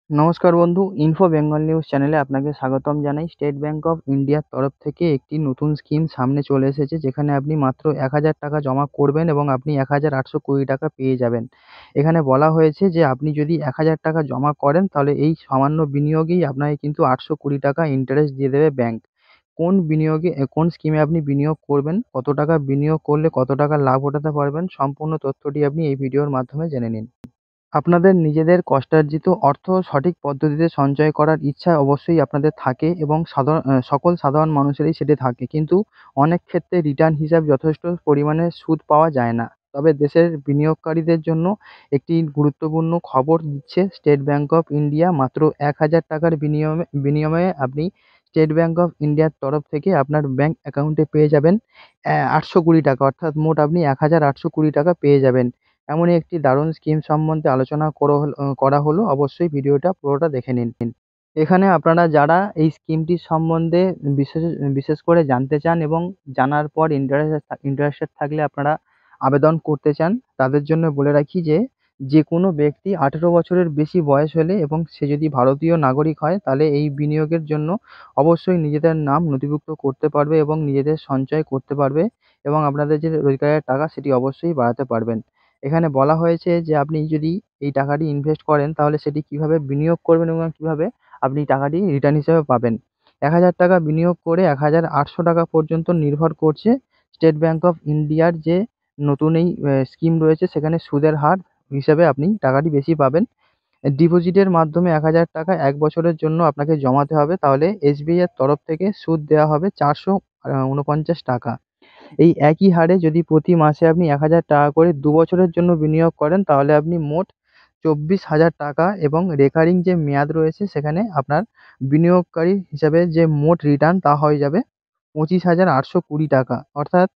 নমস্কার বন্ধু, info Bengal news চ্যানেলে আপনাকে স্বাগতম জানাই। স্টেট ব্যাংক অফ ইন্ডিয়ার তরফ থেকে একটি নতুন স্কিম সামনে চলে এসেছে, যেখানে আপনি মাত্র ১,০০০ টাকা জমা করবেন এবং আপনি ১,৮২০ টাকা পেয়ে যাবেন। এখানে বলা হয়েছে যে আপনি যদি ১,০০০ টাকা জমা করেন তাহলে এই সামান্য বিনিয়োগেই আপনাকে কিন্তু ৮২০ টাকা ইন্টারেস্ট দিয়ে দেবে ব্যাংক। কোন স্কিমে আপনি বিনিয়োগ করবেন, কত টাকা বিনিয়োগ করলে কত টাকা লাভ ওঠাতে পারবেন, সম্পূর্ণ তথ্যটি আপনি এই ভিডিওর মাধ্যমে জেনে নিন। আপনাদের নিজেদের কষ্টার্জিত অর্থ সঠিক পদ্ধতিতে সঞ্চয় করার ইচ্ছা অবশ্যই আপনাদের থাকে এবং সকল সাধারণ মানুষেরই সেটি থাকে। কিন্তু অনেক ক্ষেত্রে রিটার্ন হিসাব যথেষ্ট পরিমাণে সুদ পাওয়া যায় না। তবে দেশের বিনিয়োগকারীদের জন্য একটি গুরুত্বপূর্ণ খবর দিচ্ছে স্টেট ব্যাংক অফ ইন্ডিয়া। মাত্র ১,০০০ টাকার বিনিময়ে আপনি স্টেট ব্যাংক অফ ইন্ডিয়ার তরফ থেকে আপনার ব্যাংক অ্যাকাউন্টে পেয়ে যাবেন ৮২০ টাকা, অর্থাৎ মোট আপনি ১,৮২০ টাকা পেয়ে যাবেন। এমনই একটি দারুণ স্কিম সম্বন্ধে আলোচনা করা হলো। অবশ্যই ভিডিওটা পুরোটা দেখে নিন। এখানে আপনারা যারা এই স্কিমটির সম্বন্ধে বিশেষ বিশেষ করে জানতে চান এবং জানার পর ইন্টারেস্টেড থাকলে আপনারা আবেদন করতে চান, তাদের জন্য বলে রাখি যে যেকোনো ব্যক্তি ১৮ বছরের বেশি বয়স হলে এবং সে যদি ভারতীয় নাগরিক হয়, তাহলে এই বিনিয়োগের জন্য অবশ্যই নিজেদের নাম নথিভুক্ত করতে পারবে এবং নিজেদের সঞ্চয় করতে পারবে এবং আপনাদের যে রোজগারের টাকা সেটি অবশ্যই বাড়াতে পারবেন। এখানে বলা হয়েছে যে আপনি যদি এই টাকাটি ইনভেস্ট করেন তাহলে সেটি কিভাবে বিনিয়োগ করবেন এবং কিভাবে আপনি টাকাটি রিটার্ন হিসেবে পাবেন। ১,০০০ টাকা বিনিয়োগ করে ১,৮০০ টাকা পর্যন্ত নির্ভর করছে স্টেট ব্যাংক অফ ইন্ডিয়ার যে নতুন এই স্কিম রয়েছে, সেখানে সুদের হার হিসেবে আপনি টাকাটি বেশি পাবেন। ডিপোজিটের মাধ্যমে ১,০০০ টাকা ১ বছরের জন্য আপনাকে জমাতে হবে। তাহলে এসবিআই এর তরফ থেকে সুদ দেওয়া হবে ৪৪৯ টাকা। এই একই হারে যদি প্রতি মাসে আপনি ১,০০০ টাকা করে ২ বছরের জন্য বিনিয়োগ করেন, তাহলে আপনি মোট ২৪,০০০ টাকা এবং রেকারিং যে মেয়াদ রয়েছে সেখানে আপনার বিনিয়োগকারী হিসাবে যে মোট রিটার্ন তা হয়ে যাবে ২৫,৮২০ টাকা। অর্থাৎ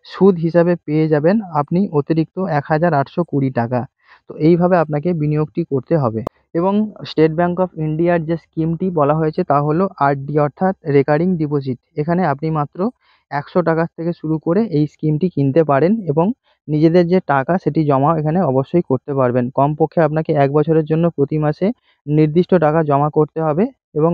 সুদ হিসাবে পেয়ে যাবেন আপনি অতিরিক্ত ১,৮২০ টাকা। তো এইভাবে আপনাকে বিনিয়োগটি করতে হবে। এবং স্টেট ব্যাংক অফ ইন্ডিয়ার যে স্কিমটি বলা হয়েছে তা হলো আরডি, অর্থাৎ রেকারিং ডিপোজিট। এখানে আপনি মাত্র ১০০ টাকা থেকে শুরু করে এই স্কিমটি কিনতে পারেন এবং নিজেদের যে টাকা সেটি জমা এখানে অবশ্যই করতে পারবেন। কমপক্ষে আপনাকে ১ বছরের জন্য প্রতি মাসে নির্দিষ্ট টাকা জমা করতে হবে এবং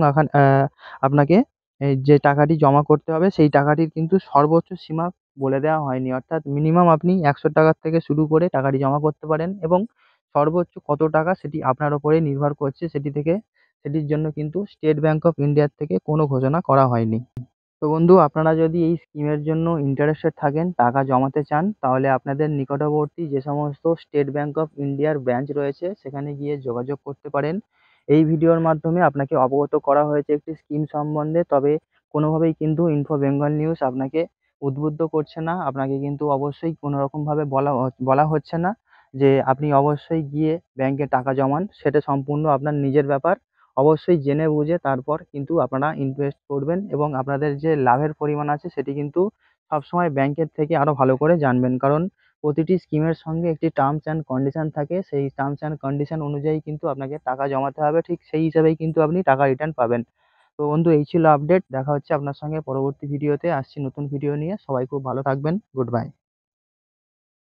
আপনাকে এই যে টাকাটি জমা করতে হবে সেই টাকাটির কিন্তু সর্বোচ্চ সীমা বলে দেওয়া হয়নি। অর্থাৎ মিনিমাম আপনি ১০০ টাকা থেকে শুরু করে টাকাটি জমা করতে পারেন এবং সর্বোচ্চ কত টাকা সেটি আপনার উপরেই নির্ভর করছে। সেটির জন্য কিন্তু স্টেট ব্যাংক অফ ইন্ডিয়ার থেকে কোনো ঘোষণা করা হয়নি। তো বন্ধু, আপনারা যদি এই স্কিমের জন্য ইন্টারেস্টেড থাকেন, টাকা জমাতে চান, তাহলে আপনাদের নিকটবর্তী যে সমস্ত স্টেট ব্যাংক অফ ইন্ডিয়ার ব্রাঞ্চ রয়েছে সেখানে গিয়ে যোগাযোগ করতে পারেন। এই ভিডিওর মাধ্যমে আপনাকে অবগত করা হয়েছে একটি স্কিম সম্বন্ধে। তবে কোনোভাবেই কিন্তু ইনফো বেঙ্গল নিউজ আপনাকে উদ্বুদ্ধ করছে না। আপনাকে কিন্তু অবশ্যই কোনোরকমভাবে বলা হচ্ছে না যে আপনি অবশ্যই গিয়ে ব্যাংকে টাকা জমান। সেটা সম্পূর্ণ আপনার নিজের ব্যাপার। অবশ্যই জেনে বুঝে তারপর কিন্তু আপনারা ইনভেস্ট করবেন এবং আপনাদের যে লাভের পরিমাণ আছে সেটি কিন্তু সবসময় ব্যাংকের থেকে আরও ভালো করে জানবেন। কারণ প্রতিটি স্কিমের সঙ্গে একটি টার্মস অ্যান্ড কন্ডিশন থাকে। সেই টার্মস অ্যান্ড কন্ডিশন অনুযায়ী কিন্তু আপনাকে টাকা জমাতে হবে। ঠিক সেই হিসাবেই কিন্তু আপনি টাকা রিটার্ন পাবেন। তো বন্ধু, এই ছিল আপডেট। দেখা হচ্ছে আপনার সঙ্গে পরবর্তী ভিডিওতে। আসছি নতুন ভিডিও নিয়ে। সবাই খুব ভালো থাকবেন। Good bye.